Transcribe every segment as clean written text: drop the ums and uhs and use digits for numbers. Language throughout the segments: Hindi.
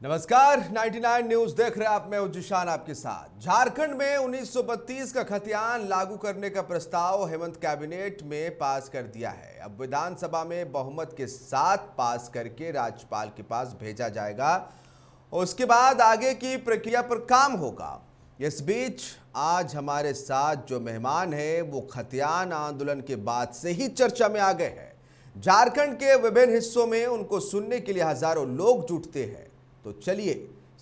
नमस्कार, 99 न्यूज देख रहे हैं आप। मैं जिशान आपके साथ। झारखंड में 1932 का खतियान लागू करने का प्रस्ताव हेमंत कैबिनेट में पास कर दिया है। अब विधानसभा में बहुमत के साथ पास करके राज्यपाल के पास भेजा जाएगा। उसके बाद आगे की प्रक्रिया पर काम होगा। इस बीच आज हमारे साथ जो मेहमान हैं वो खतियान आंदोलन के बाद से ही चर्चा में आ गए हैं। झारखंड के विभिन्न हिस्सों में उनको सुनने के लिए हजारों लोग जुटते हैं। तो चलिए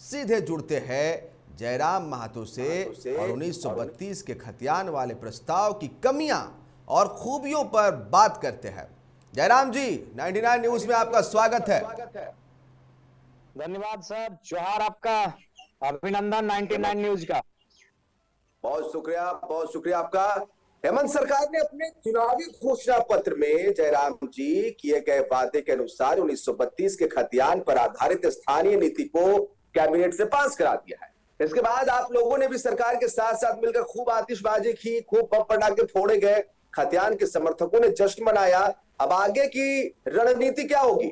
सीधे जुड़ते हैं जयराम महतो से और 1932 के खतियान वाले प्रस्ताव की कमियां और खूबियों पर बात करते हैं। जयराम जी, 99 न्यूज में आपका स्वागत है। धन्यवाद सर, जोहार आपका, अभिनंदन 99 न्यूज का। बहुत शुक्रिया आपका। हेमंत सरकार ने अपने चुनावी घोषणा पत्र में जयराम जी किए गए वादे के अनुसार 1932 के खतियान पर आधारित स्थानीय नीति को कैबिनेट से पास करा दिया है। इसके बाद आप लोगों ने भी सरकार के साथ साथ मिलकर खूब आतिशबाजी की, खूब बम पटाखे फोड़े गए, खतियान के समर्थकों ने जश्न मनाया। अब आगे की रणनीति क्या होगी?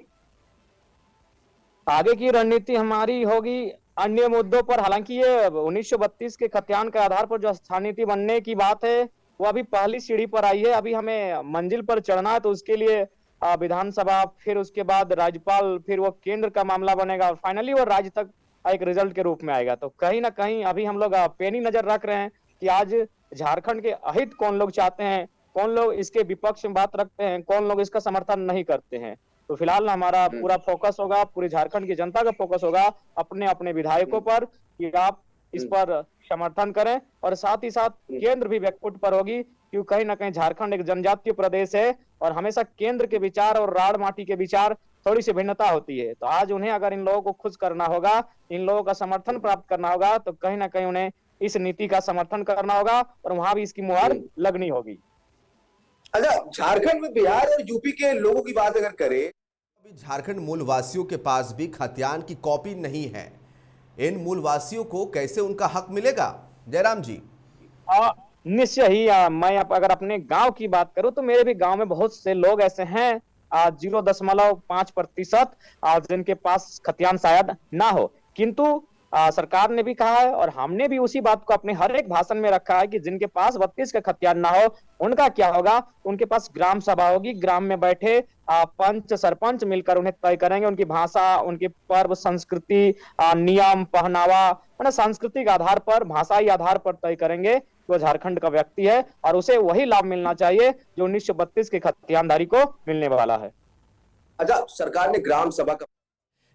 आगे की रणनीति हमारी होगी अन्य मुद्दों पर। हालांकि ये 1932 के खतियान के आधार पर जो स्थानीय नीति बनने की बात है वो अभी पहली सीढ़ी पर आई है। अभी हमें मंजिल पर चढ़ना है, तो उसके लिए विधानसभा, फिर उसके बाद राज्यपाल, फिर वो केंद्र का मामला बनेगा और फाइनली वो राज्य तक एक रिजल्ट के रूप में आएगा। तो कहीं ना कहीं अभी हम लोग पेनी नजर रख रहे हैं कि आज झारखंड के अहित कौन लोग चाहते हैं, कौन लोग इसके विपक्ष में बात रखते हैं, कौन लोग इसका समर्थन नहीं करते हैं। तो फिलहाल हमारा पूरा फोकस होगा, पूरी झारखंड की जनता का फोकस होगा अपने अपने विधायकों पर कि आप इस पर समर्थन करें, और साथ ही साथ केंद्र भी बैकफुट पर होगी, क्योंकि कहीं ना कहीं झारखंड एक जनजातीय प्रदेश है और हमेशा केंद्र के विचार और राड़ माटी के विचार थोड़ी सी भिन्नता होती है। तो आज उन्हें अगर इन लोगों को खुश करना होगा, इन लोगों का समर्थन प्राप्त करना होगा, तो कहीं ना कहीं उन्हें इस नीति का समर्थन करना होगा और वहां भी इसकी मुहर लगनी होगी। अच्छा, झारखंड में बिहार और यूपी के लोगों की बात अगर करें, अभी झारखंड मूल वासियों के पास भी खतियान की कॉपी नहीं है। इन मूलवासियों को कैसे उनका हक मिलेगा जयराम जी? निश्चय ही। मैं अगर अपने गांव की बात करूं तो मेरे भी गांव में बहुत से लोग ऐसे हैं 0.5% जिनके पास खतियान शायद ना हो, किंतु सरकार ने भी कहा है और हमने भी उसी बात को अपने हर एक भाषण में रखा है कि जिनके पास 32 का खतियान ना हो उनका क्या होगा। उनके पास ग्राम सभा होगी, ग्राम में बैठे पंच सरपंच मिलकर उन्हें तय करेंगे उनकी भाषा, उनके पर्व, संस्कृति, नियम, पहनावा, मतलब सांस्कृतिक आधार पर, भाषाई आधार पर तय करेंगे वो झारखंड का व्यक्ति है और उसे वही लाभ मिलना चाहिए जो 1932 के खतियानधारी को मिलने वाला है। अच्छा, सरकार ने ग्राम सभा का,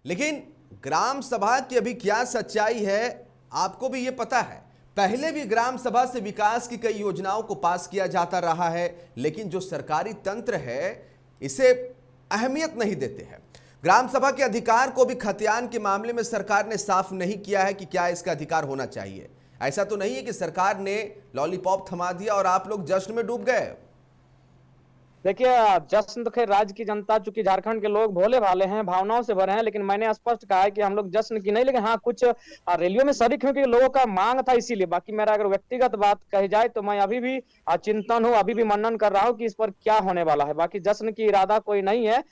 लेकिन ग्राम सभा की अभी क्या सच्चाई है आपको भी ये पता है। पहले भी ग्राम सभा से विकास की कई योजनाओं को पास किया जाता रहा है, लेकिन जो सरकारी तंत्र है इसे अहमियत नहीं देते हैं। ग्राम सभा के अधिकार को भी खतियान के मामले में सरकार ने साफ नहीं किया है कि क्या इसका अधिकार होना चाहिए। ऐसा तो नहीं है कि सरकार ने लॉलीपॉप थमा दिया और आप लोग जश्न में डूब गए। देखिए, जश्न तो खैर राज्य की जनता, चूंकि झारखंड के लोग भोले भाले हैं, भावनाओं से भरे हैं, लेकिन मैंने स्पष्ट कहा है कि हम लोग जश्न की नहीं, लेकिन हाँ कुछ रैलियों में शरीक क्योंकि लोगों का मांग था, इसीलिए। बाकी मेरा अगर व्यक्तिगत बात कही जाए तो मैं अभी भी चिंतन हूँ, अभी भी मनन कर रहा हूँ कि इस पर क्या होने वाला है। बाकी जश्न की इरादा कोई नहीं है,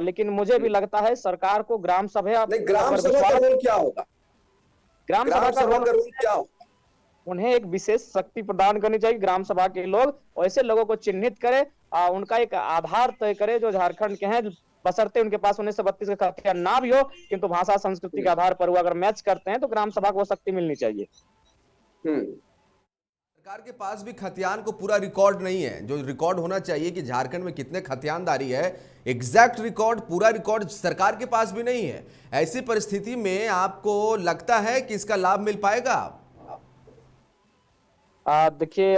लेकिन मुझे भी लगता है सरकार को ग्राम सभा का रोल क्या होगा? ग्राम सभा का रोल क्या होगा? उन्हें एक विशेष शक्ति प्रदान करनी चाहिए। ग्राम सभा के लोग ऐसे लोगों को चिन्हित करे, उनका एक आधार तय करे जो झारखंड के हैं, बशर्ते उनके पास 1932 का खतियान ना भी हो, किंतु भाषा संस्कृति के आधार पर वो अगर मैच करते हैं तो ग्राम सभा को शक्ति मिलनी चाहिए। सरकार के पास भी खतियान को पूरा रिकॉर्ड नहीं है। जो रिकॉर्ड होना चाहिए कि झारखंड में कितने खतियानदारी है, एग्जैक्ट रिकॉर्ड, पूरा रिकॉर्ड सरकार के पास भी नहीं है। ऐसी परिस्थिति में आपको लगता है कि इसका लाभ मिल पाएगा? देखिए,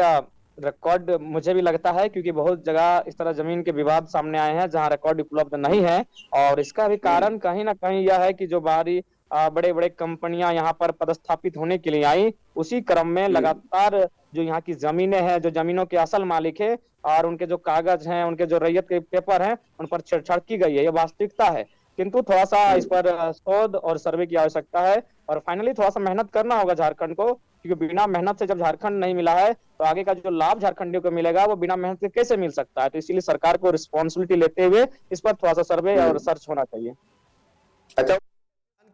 रिकॉर्ड मुझे भी लगता है, क्योंकि बहुत जगह इस तरह जमीन के विवाद सामने आए हैं जहां रिकॉर्ड उपलब्ध नहीं है, और इसका भी कारण कहीं ना कहीं यह है कि जो बाहरी बड़े बड़े कंपनियां यहाँ पर पदस्थापित होने के लिए आई, उसी क्रम में लगातार जो यहाँ की जमीनें हैं, जो जमीनों के असल मालिक है और उनके जो कागज हैं, उनके जो रैयत के पेपर हैं, उन पर छेड़छाड़ की गई है। ये वास्तविकता है, किंतु थोड़ा सा इस पर शोध और सर्वे की आवश्यकता है और फाइनली थोड़ा सा मेहनत करना होगा झारखंड को, क्योंकि बिना मेहनत से जब झारखंड नहीं मिला है तो आगे का जो लाभ झारखंडियों को मिलेगा वो बिना मेहनत से कैसे मिल सकता है। तो इसीलिए सरकार को रिस्पॉन्सिबिलिटी लेते हुए इस पर थोड़ा सा सर्वे और सर्च होना चाहिए। अच्छा,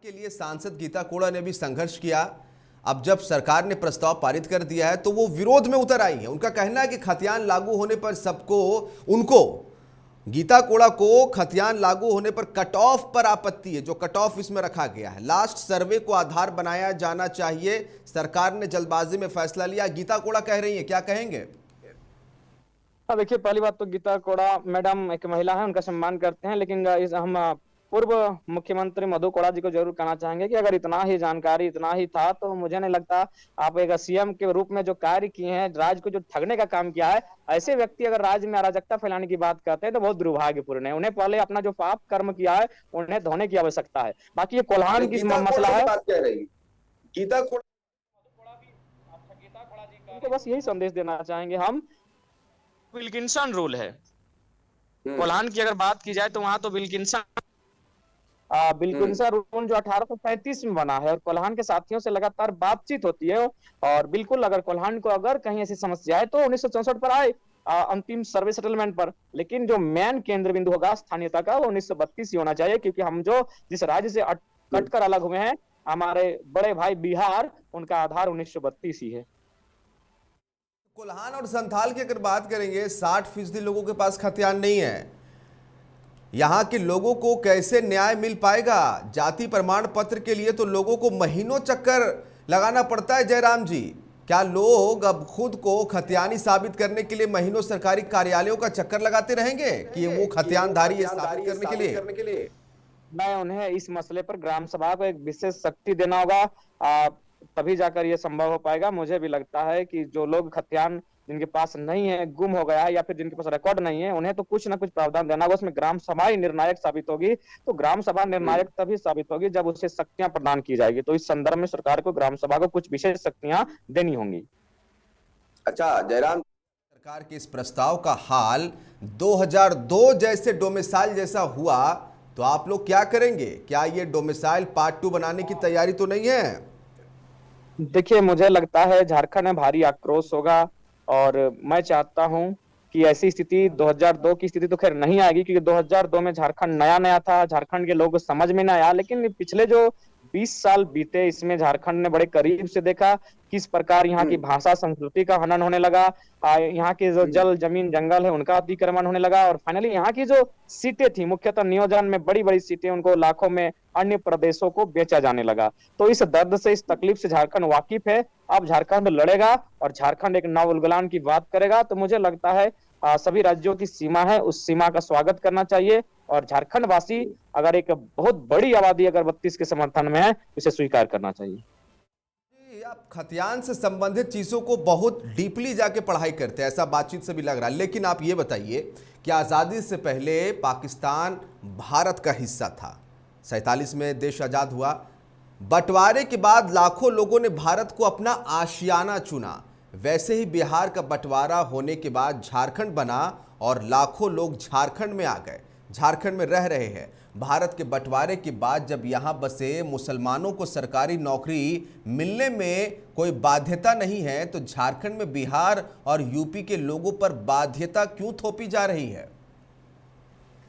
के लिए सांसद गीता कोड़ा ने भी संघर्ष किया। अब जब सरकार ने प्रस्ताव पारित कर दिया है तो वो विरोध में उतर आई है। उनका कहना है कि खतियान लागू होने पर गीता कोड़ा को खतियान लागू होने पर कट ऑफ पर आपत्ति है, जो कट ऑफ इसमें रखा गया है। लास्ट सर्वे को आधार बनाया जाना चाहिए। सरकार ने जल्दबाजी में फैसला लिया, गीता कोड़ा कह रही है, क्या कहेंगे? हाँ, देखिए, पहली बात तो गीता कोड़ा मैडम एक महिला है, उनका सम्मान करते हैं, लेकिन हम पूर्व मुख्यमंत्री मधु कोड़ा जी को जरूर कहना चाहेंगे कि अगर इतना ही जानकारी, इतना ही था, तो मुझे नहीं लगता आप एक सीएम के रूप में जो कार्य किए हैं, राज्य को जो ठगने का काम किया है, ऐसे व्यक्ति अगर राज्य में अराजकता फैलाने की बात करते हैं तो बहुत दुर्भाग्यपूर्ण है। उन्हें पहले अपना जो पाप कर्म किया है उन्हें धोने की आवश्यकता है। बाकी ये कोल्हान की मसला है, गीता कोड़ा उनको बस यही संदेश देना चाहेंगे हम, विल्किंसन रूल है। कोल्हान की अगर बात की जाए तो वहां तो विल्किंसन रूल जो 1835 में बना है, और कोल्हान के साथियों से लगातार बातचीत होती है। और बिल्कुल अगर कोल्हान को अगर कहीं ऐसी समस्या है तो 1964 पर आए अंतिम सर्वे सेटलमेंट पर, लेकिन जो मेन केंद्र बिंदु होगा स्थानीयता का वो 1932 ही होना चाहिए, क्योंकि हम जो जिस राज्य से कटकर अलग हुए हैं, हमारे बड़े भाई बिहार, उनका आधार 1932 ही है। कोल्हान और संथाल की अगर बात करेंगे, 60% लोगों के पास खतियान नहीं है। यहाँ के लोगों को कैसे न्याय मिल पाएगा? जाति प्रमाण पत्र के लिए तो लोगों को महीनों चक्कर लगाना पड़ता है। जयराम जी, क्या लोग अब खुद को खतियानी साबित करने के लिए महीनों सरकारी कार्यालयों का चक्कर लगाते रहेंगे कि वो खतियानधारी है साबित करने के लिए? मैं उन्हें इस मसले पर ग्राम सभा को एक विशेष शक्ति देना होगा, तभी जाकर ये संभव हो पाएगा। मुझे भी लगता है कि जो लोग खतियान जिनके पास नहीं है, गुम हो गया है, या फिर जिनके पास रिकॉर्ड नहीं है, उन्हें तो कुछ ना कुछ प्रावधान देना होगा। उसमें ग्राम सभा ही निर्णायक साबित होगी। तो ग्राम सभा निर्णायक तभी साबित होगी जब उसे शक्तियां प्रदान की जाएगी। तो इस संदर्भ में सरकार को ग्राम सभा को कुछ विशेष शक्तियां देनी होंगी। अच्छा जयराम, सरकार के इस प्रस्ताव का हाल 2002 जैसे डोमिसाइल जैसा हुआ तो आप लोग क्या करेंगे? क्या ये डोमिसाइल पार्ट 2 बनाने की तैयारी तो नहीं है? देखिए, मुझे लगता है झारखंड में भारी आक्रोश होगा, और मैं चाहता हूं कि ऐसी स्थिति 2002 की स्थिति तो खैर नहीं आएगी, क्योंकि 2002 में झारखंड नया नया था, झारखंड के लोगों को समझ में ना आया। लेकिन पिछले जो 20 साल बीते, इसमें झारखंड ने बड़े करीब से देखा किस प्रकार यहाँ की भाषा संस्कृति का हनन होने लगा, यहाँ के जो जल जमीन जंगल है उनका अतिक्रमण होने लगा, और फाइनली यहाँ की जो सीटें थी, मुख्यतः नियोजन में बड़ी बड़ी सीटें, उनको लाखों में अन्य प्रदेशों को बेचा जाने लगा। तो इस दर्द से, इस तकलीफ से झारखंड वाकिफ है। अब झारखंड लड़ेगा और झारखंड एक नव उलगुलान की बात करेगा। तो मुझे लगता है सभी राज्यों की सीमा है, उस सीमा का स्वागत करना चाहिए, और झारखंड वासी अगर एक बहुत बड़ी आबादी अगर 32 के समर्थन में है, उसे स्वीकार करना चाहिए। आप खतियान से संबंधित चीजों को बहुत डीपली जाके पढ़ाई करते हैं, ऐसा बातचीत से भी लग रहा है। लेकिन आप ये बताइए कि आज़ादी से पहले पाकिस्तान भारत का हिस्सा था, 47 में देश आज़ाद हुआ। बंटवारे के बाद लाखों लोगों ने भारत को अपना आशियाना चुना। वैसे ही बिहार का बंटवारा होने के बाद झारखंड बना और लाखों लोग झारखंड में आ गए, झारखंड में रह रहे हैं। भारत के बंटवारे के बाद जब यहाँ बसे मुसलमानों को सरकारी नौकरी मिलने में कोई बाध्यता नहीं है, तो झारखंड में बिहार और यूपी के लोगों पर बाध्यता क्यों थोपी जा रही है?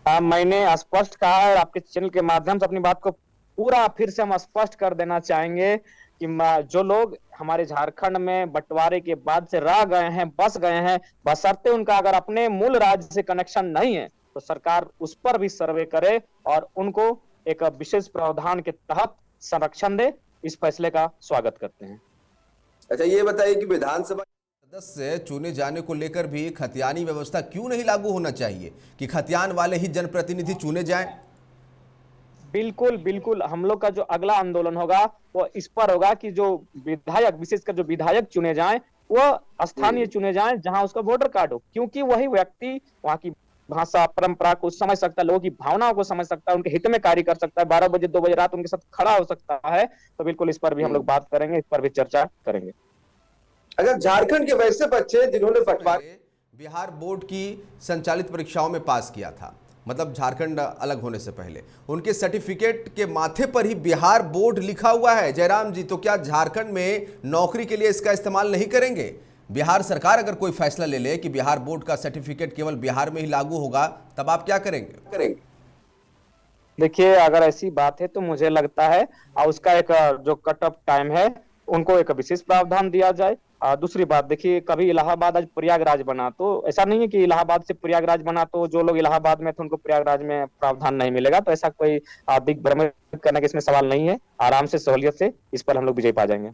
मैंने स्पष्ट कहा है, आपके चैनल के माध्यम से अपनी बात को पूरा फिर से हम स्पष्ट कर देना चाहेंगे कि जो लोग हमारे झारखंड में बंटवारे के बाद से रह गए हैं, बस गए हैं, बशर्ते उनका अगर अपने मूल राज्य से कनेक्शन नहीं है, तो सरकार उस पर भी सर्वे करे और उनको एक विशेष प्रावधान के तहत संरक्षण दे। इस फैसले का स्वागत करते हैं। अच्छा ये बताइए कि विधानसभा सदस्य चुने जाने को लेकर भी खतियानी व्यवस्था क्यों नहीं लागू होना चाहिए कि खतियान वाले ही जनप्रतिनिधि चुने जाएं? बिल्कुल बिल्कुल, हम लोग का जो अगला आंदोलन होगा वो इस पर होगा कि जो विधायक, विशेषकर जो विधायक चुने जाएं, वो स्थानीय चुने जाएं जहां उसका वोटर कार्ड हो, क्योंकि वही व्यक्ति वहां की भाषा परंपरा को समझ सकता है, लोगों की भावनाओं को समझ सकता है, उनके हित में कार्य कर सकता है, 12 बजे 2 बजे रात उनके साथ खड़ा हो सकता है। तो बिल्कुल इस पर भी हम लोग बात करेंगे, इस पर भी चर्चा करेंगे। अगर झारखंड के वैसे बच्चे जिन्होंने बंटवारे बिहार बोर्ड की संचालित परीक्षाओं में पास किया था, मतलब झारखंड अलग होने से पहले, उनके सर्टिफिकेट के माथे पर ही बिहार बोर्ड लिखा हुआ है। जयराम जी, तो क्या झारखंड में नौकरी के लिए इसका इस्तेमाल नहीं करेंगे? बिहार सरकार अगर कोई फैसला ले ले कि बिहार बोर्ड का सर्टिफिकेट केवल बिहार में ही लागू होगा, तब आप क्या करेंगे? देखिए, अगर ऐसी बात है तो मुझे लगता है उसका एक जो कट ऑफ टाइम है उनको एक विशेष प्रावधान दिया जाए। दूसरी बात देखिए, कभी इलाहाबाद आज प्रयागराज बना, तो ऐसा नहीं है कि इलाहाबाद से प्रयागराज बना तो जो लोग इलाहाबाद में थे उनको प्रयागराज में प्रावधान नहीं मिलेगा। तो ऐसा कोई दिग्भ्रमित करने का इसमें सवाल नहीं है। आराम से, सहूलियत से इस पर हम लोग विजय पा जाएंगे।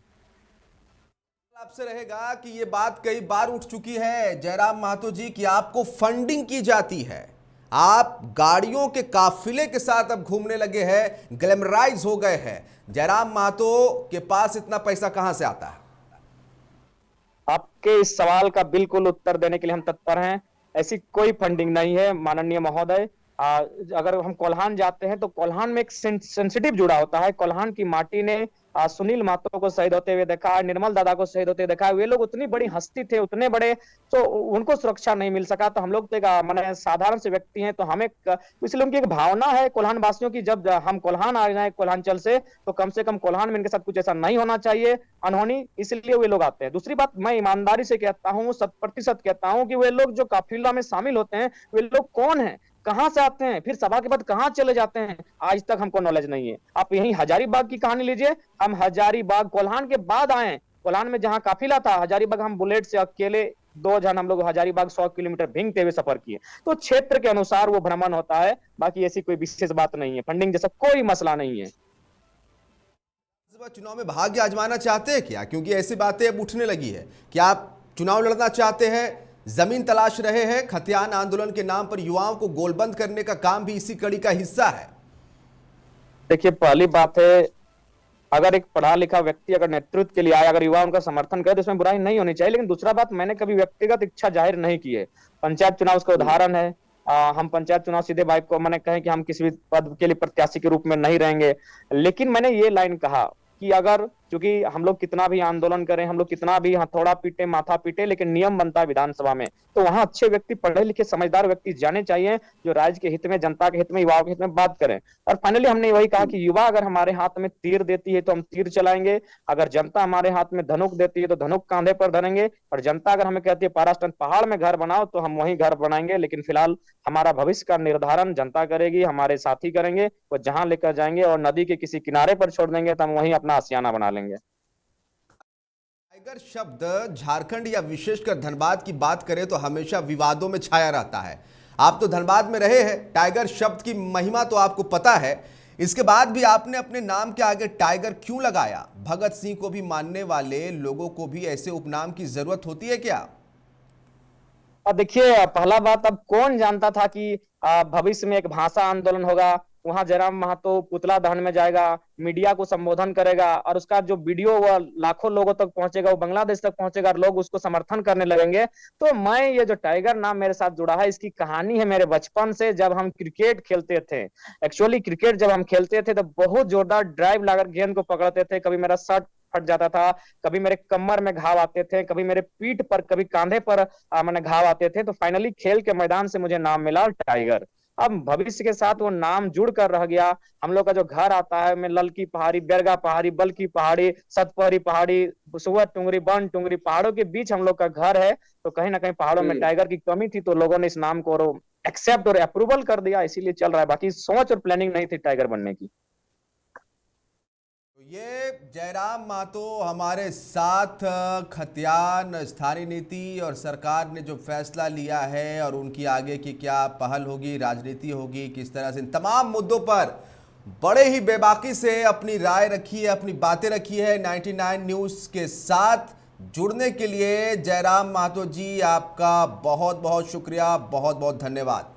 आपसे रहेगा कि ये बात कई बार उठ चुकी है जयराम महतो जी कि आपको फंडिंग की जाती है, आप गाड़ियों के काफिले के साथ अब घूमने लगे हैं, ग्लैमराइज हो गए हैं। जयराम महतो के पास इतना पैसा कहां से आता है? आपके इस सवाल का बिल्कुल उत्तर देने के लिए हम तत्पर हैं। ऐसी कोई फंडिंग नहीं है माननीय महोदय। अगर हम कोल्हान जाते हैं तो कोल्हान में एक सेंसिटिव जुड़ा होता है। कोल्हान की माटी ने सुनील महतो को शहीद होते हुए देखा है, निर्मल दादा को शहीद होते हुए देखा है। वे लोग उतनी बड़ी हस्ती थे, उतने बड़े, तो उनको सुरक्षा नहीं मिल सका। तो हम लोग तो एक माने साधारण से व्यक्ति हैं, तो हमें इसलिए उनकी एक भावना है कोल्हान वासियों की, जब हम कोल्हान आ जाए कोल्हांचल से तो कम से कम कोल्हान में इनके साथ कुछ ऐसा नहीं होना चाहिए अनहोनी, इसलिए वे लोग आते हैं। दूसरी बात, मैं ईमानदारी से कहता हूँ, 100% कहता हूँ कि वे लोग जो काफिला में शामिल होते हैं वे लोग कौन है, कहां से आते हैं, फिर सभा के बाद कहां चले जाते हैं, आज तक हमको नॉलेज नहीं है। आप यही हजारीबाग की कहानी लीजिए, हम हजारीबाग कोल्हान के बाद आए। कोल्हान में जहां काफिला था, हजारीबाग हम बुलेट से अकेले 2 जन हम लोग हजारीबाग 100 किलोमीटर भींगते हुए सफर किए। तो क्षेत्र के अनुसार वो भ्रमण होता है, बाकी ऐसी कोई विशेष बात नहीं है, फंडिंग जैसा कोई मसला नहीं है। चुनाव में भाग्य आजमाना चाहते हैं क्या? क्योंकि ऐसी बातें अब उठने लगी है कि आप चुनाव लड़ना चाहते हैं, जमीन तलाश रहे हैं, खतियान आंदोलन के नाम पर युवाओं को गोलबंद करने का काम भी इसी कड़ी का हिस्सा है। देखिए, पहली बात है, अगर एक पढ़ा लिखा व्यक्ति अगर नेतृत्व के लिए आए, अगर युवा उनका समर्थन करे तो इसमें बुराई नहीं होनी चाहिए। लेकिन दूसरा बात, मैंने कभी व्यक्तिगत इच्छा जाहिर नहीं की है। पंचायत चुनाव उसका उदाहरण है। हम पंचायत चुनाव सीधे बाइक को मैंने कहे कि हम किसी भी पद के लिए प्रत्याशी के रूप में नहीं रहेंगे। लेकिन मैंने ये लाइन कहा कि अगर, क्योंकि हम लोग कितना भी आंदोलन करें, हम लोग कितना भी हथौड़ा पीटे, माथा पीटे, लेकिन नियम बनता है विधानसभा में, तो वहां अच्छे व्यक्ति, पढ़े लिखे समझदार व्यक्ति जाने चाहिए जो राज्य के हित में, जनता के हित में, युवाओं के हित में बात करें। और फाइनली हमने वही कहा कि युवा अगर हमारे हाथ में तीर देती है तो हम तीर चलाएंगे, अगर जनता हमारे हाथ में धनुक देती है तो धनुक कांधे पर धरेंगे, और जनता अगर हमें कहती है पारास्टन पहाड़ में घर बनाओ तो हम वहीं घर बनाएंगे। लेकिन फिलहाल हमारा भविष्य का निर्धारण जनता करेगी, हमारे साथी करेंगे, वो जहां लेकर जाएंगे, और नदी के किसी किनारे पर छोड़ देंगे तो हम वहीं अपना आशियाना बना लेंगे। टाइगर शब्द झारखंड या विशेषकर धनबाद की बात करें तो हमेशा विवादों में छाया रहता है। आप तो धनबाद में रहे हैं, टाइगर शब्द की महिमा तो आपको पता है। इसके बाद भी आपने अपने नाम के आगे टाइगर क्यों लगाया? भगत सिंह को भी मानने वाले लोगों को भी ऐसे उपनाम की जरूरत होती है क्या? अब देखिए, पहला बात, अब कौन जानता था कि भविष्य में एक भाषा आंदोलन होगा, वहां जयराम महतो पुतला दहन में जाएगा, मीडिया को संबोधन करेगा, और उसका जो वीडियो वो लाखों लोगों तक पहुंचेगा, वो बांग्लादेश तक पहुंचेगा, और लोग उसको समर्थन करने लगेंगे। तो मैं, ये जो टाइगर नाम मेरे साथ जुड़ा है, इसकी कहानी है मेरे बचपन से, जब हम क्रिकेट खेलते थे। एक्चुअली क्रिकेट जब हम खेलते थे तो बहुत जोरदार ड्राइव लाकर गेंद को पकड़ते थे। कभी मेरा शर्ट फट जाता था, कभी मेरे कमर में घाव आते थे, कभी मेरे पीठ पर, कभी कांधे पर मैंने घाव आते थे। तो फाइनली खेल के मैदान से मुझे नाम मिला टाइगर। अब भविष्य के साथ वो नाम जुड़ कर रह गया। हम लोग का जो घर आता है, मैं ललकी पहाड़ी, बेरगा पहाड़ी, बलकी पहाड़ी, सतपहरी पहाड़ी, सुअर टुंगरी, बन टुंगरी, पहाड़ों के बीच हम लोग का घर है। तो कहीं ना कहीं पहाड़ों में टाइगर की कमी थी, तो लोगों ने इस नाम को एक्सेप्ट और अप्रूवल कर दिया, इसीलिए चल रहा है। बाकी सोच और प्लानिंग नहीं थी टाइगर बनने की। ये जयराम महतो हमारे साथ खतियान स्थानीय नीति और सरकार ने जो फैसला लिया है और उनकी आगे की क्या पहल होगी, राजनीति होगी, किस तरह से इन तमाम मुद्दों पर बड़े ही बेबाकी से अपनी राय रखी है, अपनी बातें रखी है। 99 न्यूज़ के साथ जुड़ने के लिए जयराम महतो जी, आपका बहुत बहुत शुक्रिया, बहुत बहुत धन्यवाद।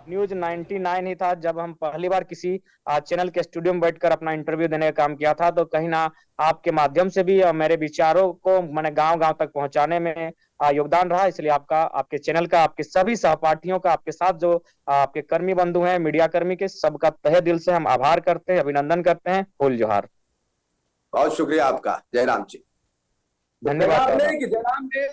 न्यूज 99 ही था जब हम पहली बार किसी चैनल के स्टूडियो में बैठकर अपना इंटरव्यू देने का काम किया था। तो कहीं ना आपके माध्यम से भी मेरे विचारों को मैंने गांव-गांव तक पहुंचाने में योगदान रहा। इसलिए आपका, आपके चैनल का, आपके सभी सहपाठियों का, आपके साथ जो आपके कर्मी बंधु हैं, मीडिया कर्मी के, सबका तहे दिल से हम आभार करते हैं, अभिनंदन करते हैं। फूल जोहार। बहुत शुक्रिया आपका जयराम जी। धन्यवाद। जयराम ने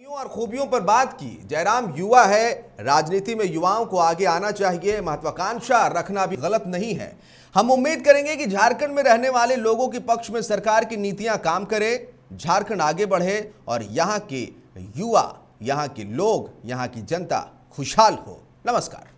और खूबियों पर बात की। जयराम युवा है, राजनीति में युवाओं को आगे आना चाहिए, महत्वाकांक्षा रखना भी गलत नहीं है। हम उम्मीद करेंगे कि झारखंड में रहने वाले लोगों के पक्ष में सरकार की नीतियां काम करे, झारखंड आगे बढ़े और यहाँ के युवा, यहाँ के लोग, यहाँ की जनता खुशहाल हो। नमस्कार।